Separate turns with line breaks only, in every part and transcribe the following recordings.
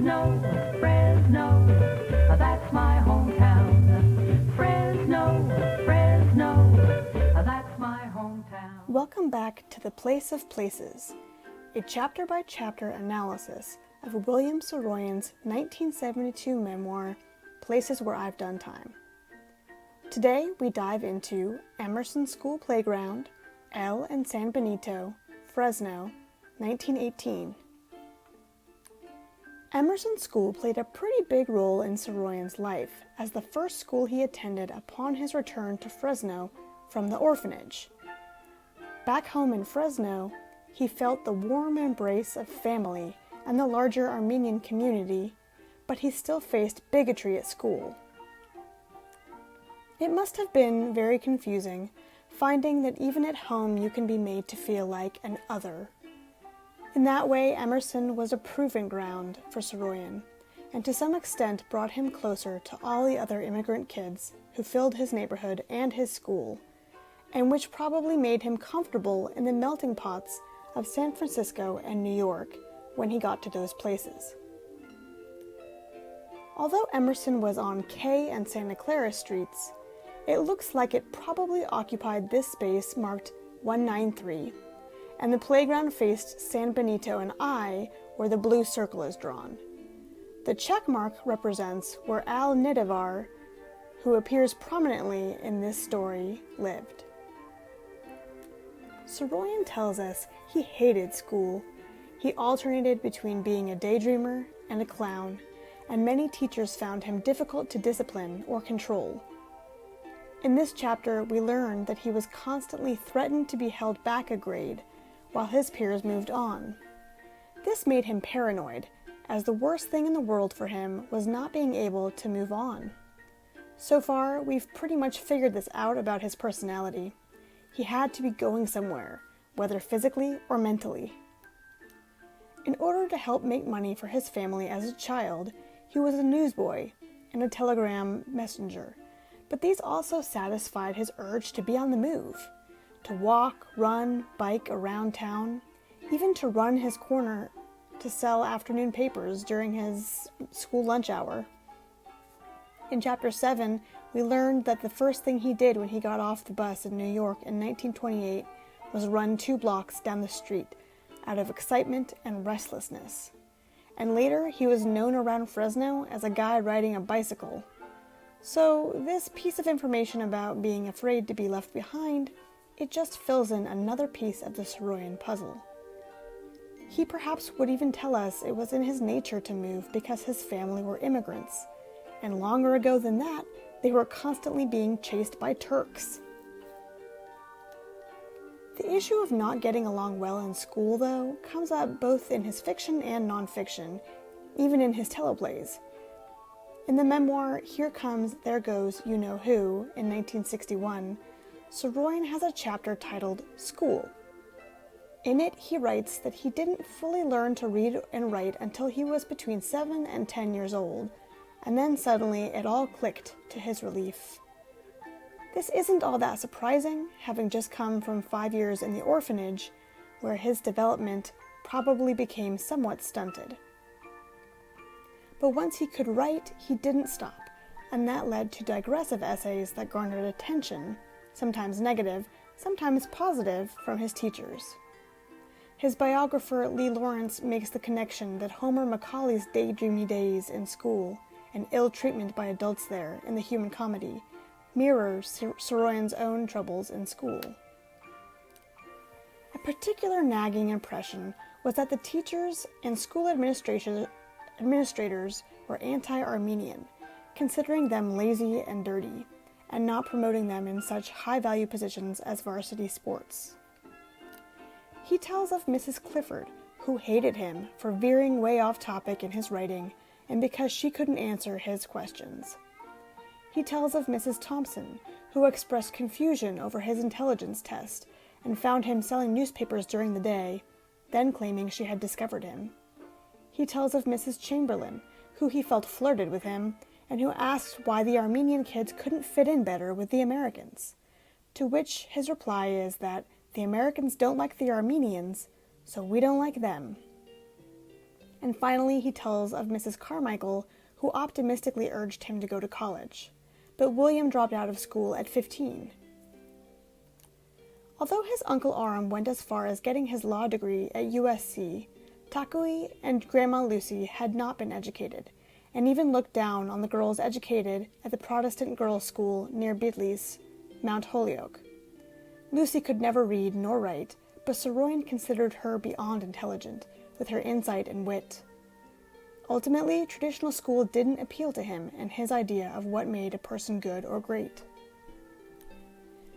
Fresno, Fresno, that's my hometown. Fresno, Fresno, that's my hometown.
Welcome back to The Place of Places, a chapter-by-chapter analysis of William Saroyan's 1972 memoir, Places Where I've Done Time. Today we dive into Emerson School Playground, El and San Benito, Fresno, 1918. Emerson School played a pretty big role in Saroyan's life as the first school he attended upon his return to Fresno from the orphanage. Back home in Fresno, he felt the warm embrace of family and the larger Armenian community, but he still faced bigotry at school. It must have been very confusing, finding that even at home you can be made to feel like an other. In that way, Emerson was a proving ground for Saroyan, and to some extent brought him closer to all the other immigrant kids who filled his neighborhood and his school, and which probably made him comfortable in the melting pots of San Francisco and New York when he got to those places. Although Emerson was on K and Santa Clara streets, it looks like it probably occupied this space marked 193, and the playground faced San Benito and I, where the blue circle is drawn. The check mark represents where Al Nidavar, who appears prominently in this story, lived. Saroyan tells us he hated school. He alternated between being a daydreamer and a clown, and many teachers found him difficult to discipline or control. In this chapter, we learn that he was constantly threatened to be held back a grade while his peers moved on. This made him paranoid, as the worst thing in the world for him was not being able to move on. So far, we've pretty much figured this out about his personality. He had to be going somewhere, whether physically or mentally. In order to help make money for his family as a child, he was a newsboy and a telegram messenger, but these also satisfied his urge to be on the move. To walk, run, bike around town, even to run his corner to sell afternoon papers during his school lunch hour. In Chapter 7, we learned that the first thing he did when he got off the bus in New York in 1928 was run 2 blocks down the street out of excitement and restlessness. And later, he was known around Fresno as a guy riding a bicycle. So this piece of information about being afraid to be left behind, it just fills in another piece of the Saroyan puzzle. He perhaps would even tell us it was in his nature to move because his family were immigrants, and longer ago than that, they were constantly being chased by Turks. The issue of not getting along well in school, though, comes up both in his fiction and nonfiction, even in his teleplays. In the memoir Here Comes, There Goes, You Know Who, in 1961, Saroyan has a chapter titled School. In it, he writes that he didn't fully learn to read and write until he was between 7 and 10 years old, and then suddenly it all clicked to his relief. This isn't all that surprising, having just come from 5 years in the orphanage, where his development probably became somewhat stunted. But once he could write, he didn't stop, and that led to digressive essays that garnered attention, sometimes negative, sometimes positive, from his teachers. His biographer Lee Lawrence makes the connection that Homer Macaulay's daydreamy days in school and ill treatment by adults there in the human comedy mirrors Saroyan's own troubles in school. A particular nagging impression was that the teachers and school administrators were anti-Armenian, considering them lazy and dirty, and not promoting them in such high-value positions as varsity sports. He tells of Mrs. Clifford, who hated him for veering way off topic in his writing and because she couldn't answer his questions. He tells of Mrs. Thompson, who expressed confusion over his intelligence test and found him selling newspapers during the day, then claiming she had discovered him. He tells of Mrs. Chamberlain, who he felt flirted with him, and who asked why the Armenian kids couldn't fit in better with the Americans, to which his reply is that the Americans don't like the Armenians, so we don't like them. And finally, he tells of Mrs. Carmichael, who optimistically urged him to go to college. But William dropped out of school at 15. Although his Uncle Aram went as far as getting his law degree at USC, Takui and Grandma Lucy had not been educated, and even looked down on the girls educated at the Protestant girls' school near Bidley's, Mount Holyoke. Lucy could never read nor write, but Saroyan considered her beyond intelligent, with her insight and wit. Ultimately, traditional school didn't appeal to him and his idea of what made a person good or great.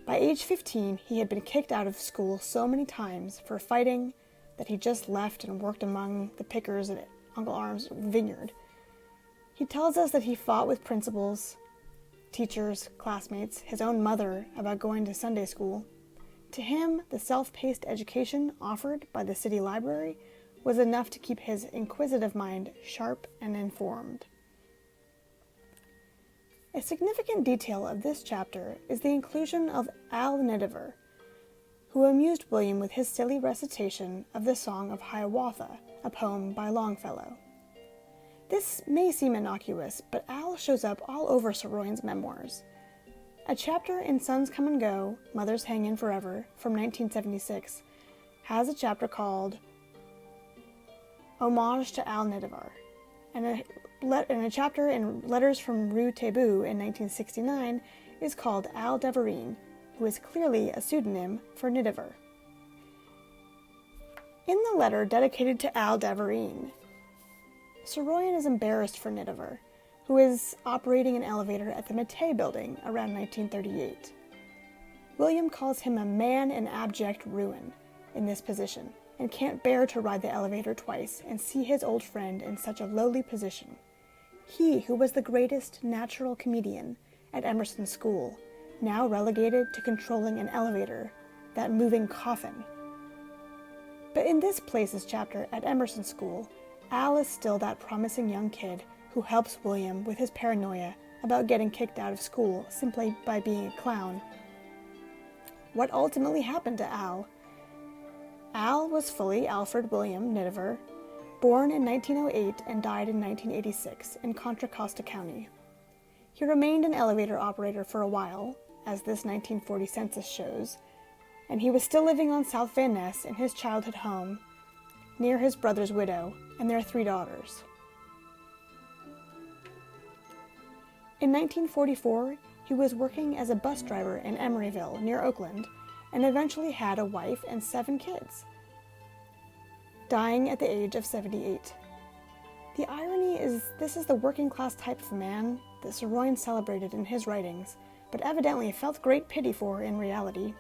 By age 15, he had been kicked out of school so many times for fighting that he just left and worked among the pickers at Uncle Aram's vineyard. He tells us that he fought with principals, teachers, classmates, his own mother about going to Sunday school. To him, the self-paced education offered by the city library was enough to keep his inquisitive mind sharp and informed. A significant detail of this chapter is the inclusion of Al Nidiver, who amused William with his silly recitation of the Song of Hiawatha, a poem by Longfellow. This may seem innocuous, but Al shows up all over Saroyan's memoirs. A chapter in Sons Come and Go, Mothers Hang In Forever, from 1976, has a chapter called Homage to Al Nidiver, and a chapter in Letters from Rue Tabu in 1969 is called Al Devereen, who is clearly a pseudonym for Nidiver. In the letter dedicated to Al Devereen, Saroyan is embarrassed for Nidiver, who is operating an elevator at the Mattei building around 1938. William calls him a man in abject ruin in this position, and can't bear to ride the elevator twice and see his old friend in such a lowly position. He, who was the greatest natural comedian at Emerson School, now relegated to controlling an elevator, that moving coffin. But in this Places chapter at Emerson School, Al is still that promising young kid who helps William with his paranoia about getting kicked out of school simply by being a clown. What ultimately happened to Al? Al was fully Alfred William Nidiver, born in 1908 and died in 1986 in Contra Costa County. He remained an elevator operator for a while, as this 1940 census shows, and he was still living on South Van Ness in his childhood home, near his brother's widow and their 3 daughters. In 1944, he was working as a bus driver in Emeryville, near Oakland, and eventually had a wife and 7 kids, dying at the age of 78. The irony is this is the working class type of man that Saroyan celebrated in his writings, but evidently felt great pity for in reality.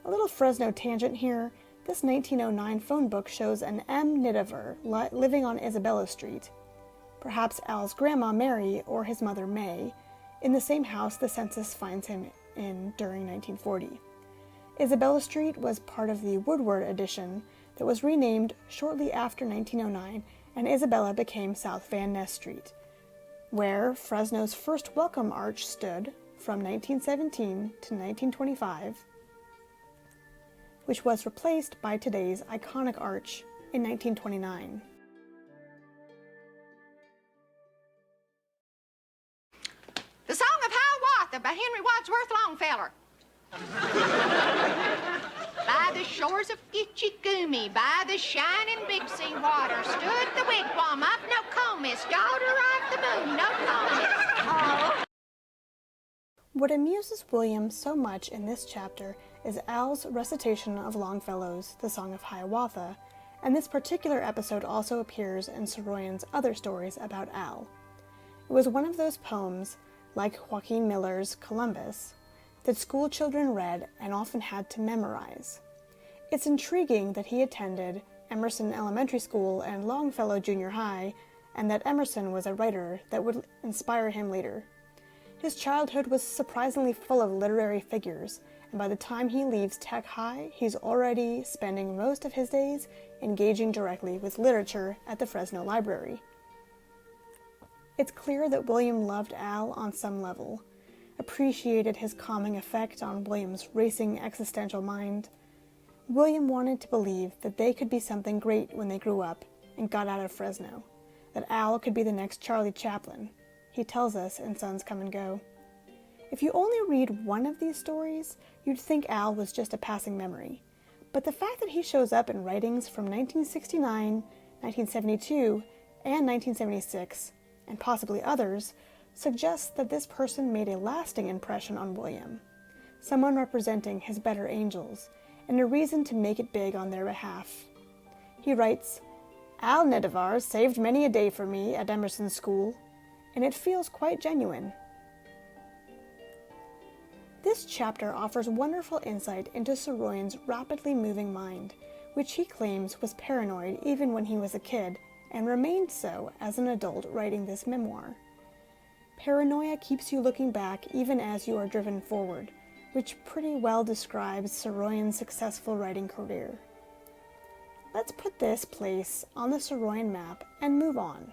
A little Fresno tangent here. This 1909 phone book shows an M. Nidiver living on Isabella Street, perhaps Al's grandma Mary or his mother May, in the same house the census finds him in during 1940. Isabella Street was part of the Woodward addition that was renamed shortly after 1909, and Isabella became South Van Ness Street, where Fresno's first Welcome Arch stood from 1917 to 1925, which was replaced by today's iconic arch in 1929.
The Song of Hiawatha by Henry Wadsworth Longfellow. By the shores of Gitchigumi, by the shining Big Sea water, stood the wigwam of Nokomis, daughter of the moon, Nokomis. Oh.
What amuses William so much in this chapter is Al's recitation of Longfellow's The Song of Hiawatha, and this particular episode also appears in Saroyan's other stories about Al. It was one of those poems, like Joaquin Miller's Columbus, that school children read and often had to memorize. It's intriguing that he attended Emerson Elementary School and Longfellow Junior High, and that Emerson was a writer that would inspire him later. His childhood was surprisingly full of literary figures, and by the time he leaves Tech High, he's already spending most of his days engaging directly with literature at the Fresno Library. It's clear that William loved Al on some level, appreciated his calming effect on William's racing existential mind, William wanted to believe that they could be something great when they grew up and got out of Fresno, that Al could be the next Charlie Chaplin. He tells us in Sons Come and Go. If you only read one of these stories, you'd think Al was just a passing memory. But the fact that he shows up in writings from 1969, 1972, and 1976, and possibly others, suggests that this person made a lasting impression on William, someone representing his better angels, and a reason to make it big on their behalf. He writes, "Al Nedivar saved many a day for me at Emerson School," and it feels quite genuine. This chapter offers wonderful insight into Saroyan's rapidly moving mind, which he claims was paranoid even when he was a kid, and remained so as an adult writing this memoir. Paranoia keeps you looking back even as you are driven forward, which pretty well describes Saroyan's successful writing career. Let's put this place on the Saroyan map and move on.